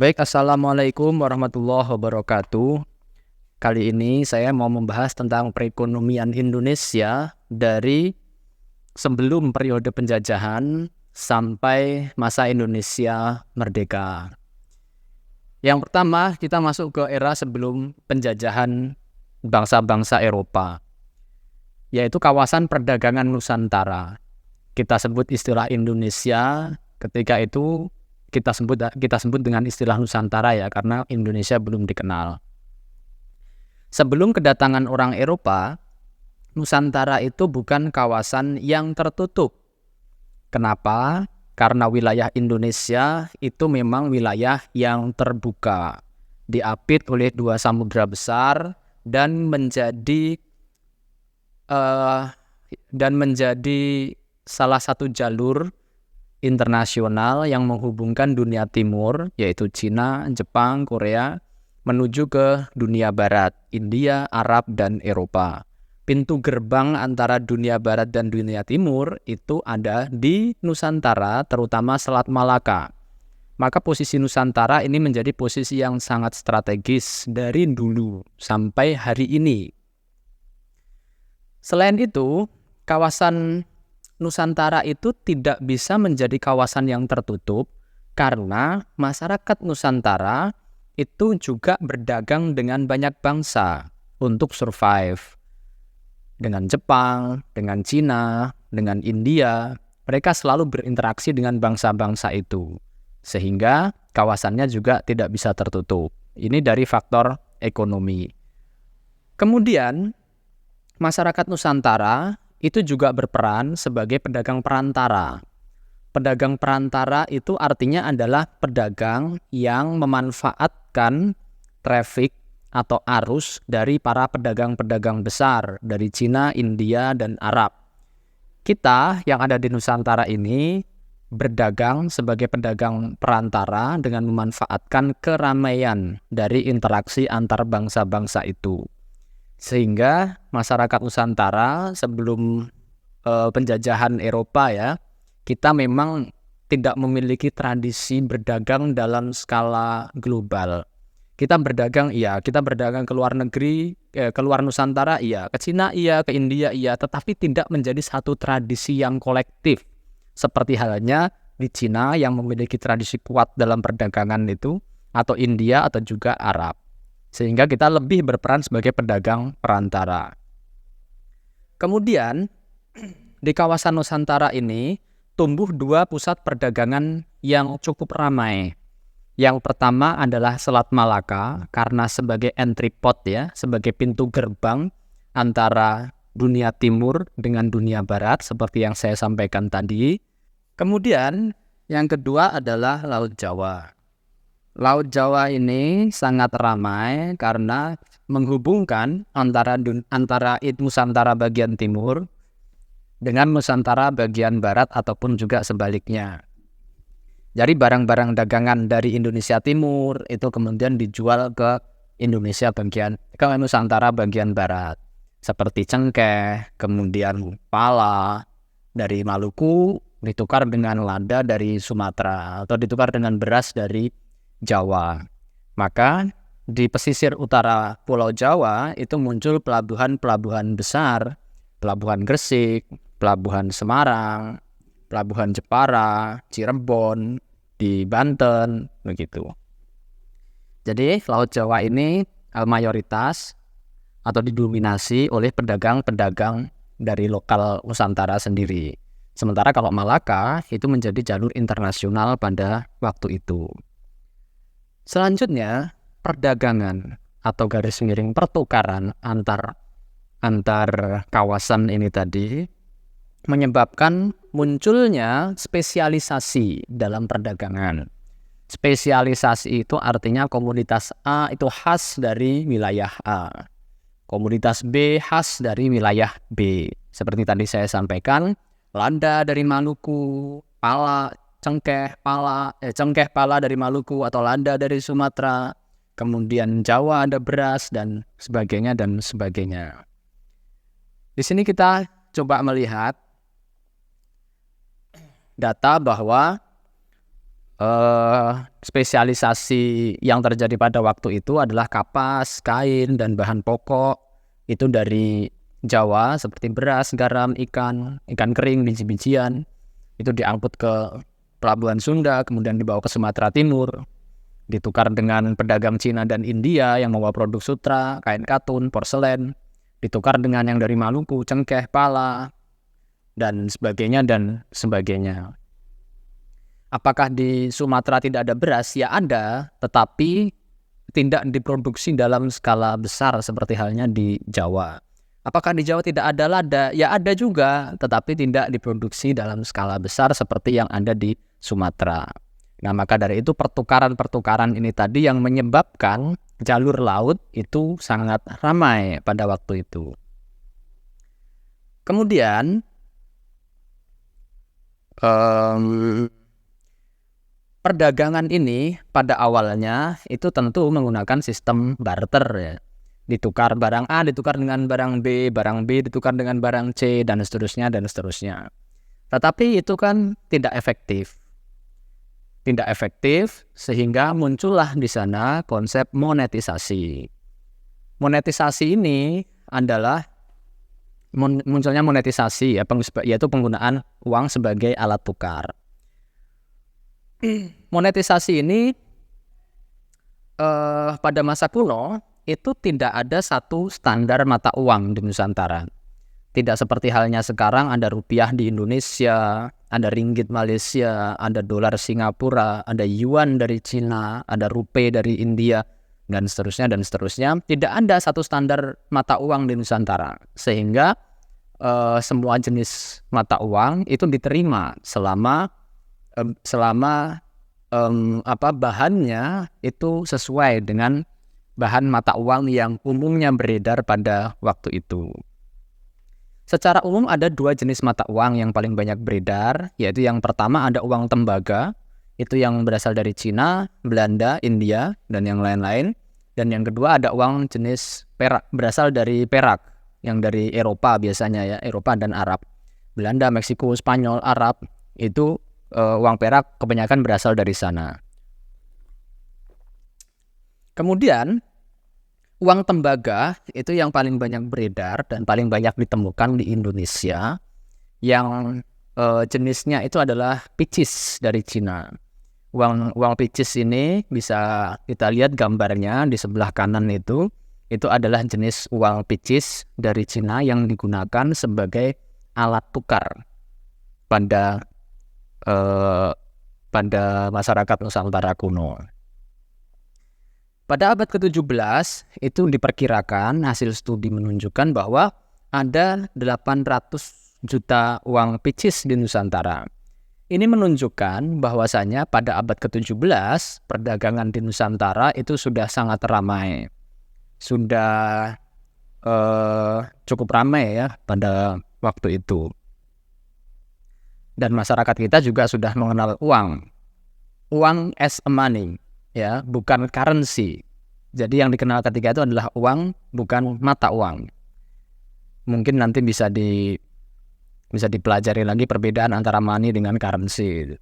Baik, Assalamualaikum warahmatullahi wabarakatuh. Kali ini saya mau membahas tentang perekonomian Indonesia dari sebelum periode penjajahan sampai masa Indonesia merdeka. Yang pertama, kita masuk ke era sebelum penjajahan bangsa-bangsa Eropa, yaitu kawasan perdagangan Nusantara. Kita sebut istilah Indonesia ketika itu kita sebut dengan istilah Nusantara ya, karena Indonesia belum dikenal. Sebelum kedatangan orang Eropa, Nusantara itu bukan kawasan yang tertutup. Kenapa? Karena wilayah Indonesia itu memang wilayah yang terbuka, diapit oleh dua samudra besar dan menjadi salah satu jalur internasional yang menghubungkan dunia timur, yaitu Cina, Jepang, Korea, menuju ke dunia barat, India, Arab, dan Eropa. Pintu gerbang antara dunia barat dan dunia timur itu ada di Nusantara, terutama Selat Malaka. Maka posisi Nusantara ini menjadi posisi yang sangat strategis dari dulu sampai hari ini. Selain itu, kawasan Nusantara itu tidak bisa menjadi kawasan yang tertutup karena masyarakat Nusantara itu juga berdagang dengan banyak bangsa untuk survive. Dengan Jepang, dengan Cina, dengan India, mereka selalu berinteraksi dengan bangsa-bangsa itu. Sehingga kawasannya juga tidak bisa tertutup. Ini dari faktor ekonomi. Kemudian, masyarakat Nusantara itu juga berperan sebagai pedagang perantara. Pedagang perantara itu artinya adalah pedagang yang memanfaatkan traffic atau arus dari para pedagang-pedagang besar dari Cina, India, dan Arab. Kita yang ada di Nusantara ini berdagang sebagai pedagang perantara dengan memanfaatkan keramaian dari interaksi antar bangsa-bangsa itu. Sehingga masyarakat Nusantara sebelum penjajahan Eropa ya, kita memang tidak memiliki tradisi berdagang dalam skala global. Kita berdagang ke luar negeri, ke luar Nusantara iya, ke Cina iya, ke India iya, tetapi tidak menjadi satu tradisi yang kolektif. Seperti halnya di Cina yang memiliki tradisi kuat dalam perdagangan itu, atau India atau juga Arab. Sehingga kita lebih berperan sebagai pedagang perantara. Kemudian, di kawasan Nusantara ini tumbuh dua pusat perdagangan yang cukup ramai. Yang pertama adalah Selat Malaka, karena sebagai entry port ya, sebagai pintu gerbang antara dunia timur dengan dunia barat, seperti yang saya sampaikan tadi. Kemudian, yang kedua adalah Laut Jawa. Laut Jawa ini sangat ramai karena menghubungkan antara Nusantara bagian timur dengan Nusantara bagian barat ataupun juga sebaliknya. Jadi barang-barang dagangan dari Indonesia Timur itu kemudian dijual ke Nusantara bagian barat. Seperti cengkeh, kemudian pala dari Maluku ditukar dengan lada dari Sumatera atau ditukar dengan beras dari Jawa. Maka di pesisir utara Pulau Jawa itu muncul pelabuhan-pelabuhan besar, Pelabuhan Gresik, Pelabuhan Semarang, Pelabuhan Jepara, Cirebon, di Banten, begitu. Jadi Laut Jawa ini mayoritas atau didominasi oleh pedagang-pedagang dari lokal Nusantara sendiri. Sementara kalau Malaka itu menjadi jalur internasional pada waktu itu. Selanjutnya, perdagangan atau garis miring pertukaran antar kawasan ini tadi menyebabkan munculnya spesialisasi dalam perdagangan. Spesialisasi itu artinya komoditas A itu khas dari wilayah A. Komoditas B khas dari wilayah B. Seperti tadi saya sampaikan, lada dari Maluku, cengkeh pala dari Maluku atau lada dari Sumatera. Kemudian Jawa ada beras dan sebagainya dan sebagainya. Di sini kita coba melihat data bahwa spesialisasi yang terjadi pada waktu itu adalah kapas, kain, dan bahan pokok itu dari Jawa seperti beras, garam, ikan kering, biji-bijian. Itu diangkut ke pelabuhan Sunda, kemudian dibawa ke Sumatera Timur, ditukar dengan pedagang Cina dan India yang membawa produk sutra, kain katun, porselen, ditukar dengan yang dari Maluku, cengkeh, pala, dan sebagainya dan sebagainya. Apakah di Sumatera tidak ada beras? Ya ada, tetapi tidak diproduksi dalam skala besar seperti halnya di Jawa. Apakah di Jawa tidak ada lada? Ya ada juga, tetapi tidak diproduksi dalam skala besar seperti yang ada di Sumatera. Nah, maka dari itu pertukaran-pertukaran ini tadi yang menyebabkan jalur laut itu sangat ramai pada waktu itu. Kemudian, perdagangan ini pada awalnya itu tentu menggunakan sistem barter ya. Ditukar barang A ditukar dengan barang B ditukar dengan barang C dan seterusnya dan seterusnya. Tetapi itu kan tidak efektif. Tidak efektif sehingga muncullah di sana konsep monetisasi. Monetisasi ini adalah munculnya monetisasi ya, yaitu penggunaan uang sebagai alat tukar. Monetisasi ini pada masa kuno itu tidak ada satu standar mata uang di Nusantara. Tidak seperti halnya sekarang ada rupiah di Indonesia, ada ringgit Malaysia, ada dolar Singapura, ada yuan dari Cina, ada rupiah dari India, dan seterusnya dan seterusnya. Tidak ada satu standar mata uang di Nusantara, sehingga semua jenis mata uang itu diterima selama bahannya itu sesuai dengan bahan mata uang yang umumnya beredar pada waktu itu. Secara umum ada dua jenis mata uang yang paling banyak beredar, yaitu yang pertama ada uang tembaga, itu yang berasal dari Cina, Belanda, India, dan yang lain-lain. Dan yang kedua ada uang jenis perak, berasal dari perak, yang dari Eropa biasanya ya, Eropa dan Arab. Belanda, Meksiko, Spanyol, Arab, itu uang perak kebanyakan berasal dari sana. Kemudian uang tembaga itu yang paling banyak beredar dan paling banyak ditemukan di Indonesia, yang jenisnya itu adalah picis dari Cina. Uang picis ini bisa kita lihat gambarnya di sebelah kanan itu adalah jenis uang picis dari Cina yang digunakan sebagai alat tukar pada masyarakat Nusantara kuno. Pada abad ke-17 itu diperkirakan, hasil studi menunjukkan bahwa ada 800 juta uang picis di Nusantara. Ini menunjukkan bahwasanya pada abad ke-17 perdagangan di Nusantara itu sudah sangat ramai. Sudah cukup ramai ya pada waktu itu. Dan masyarakat kita juga sudah mengenal uang as a money ya, bukan currency. Jadi yang dikenal ketika itu adalah uang, bukan mata uang. Mungkin nanti bisa dipelajari lagi perbedaan antara money dengan currency.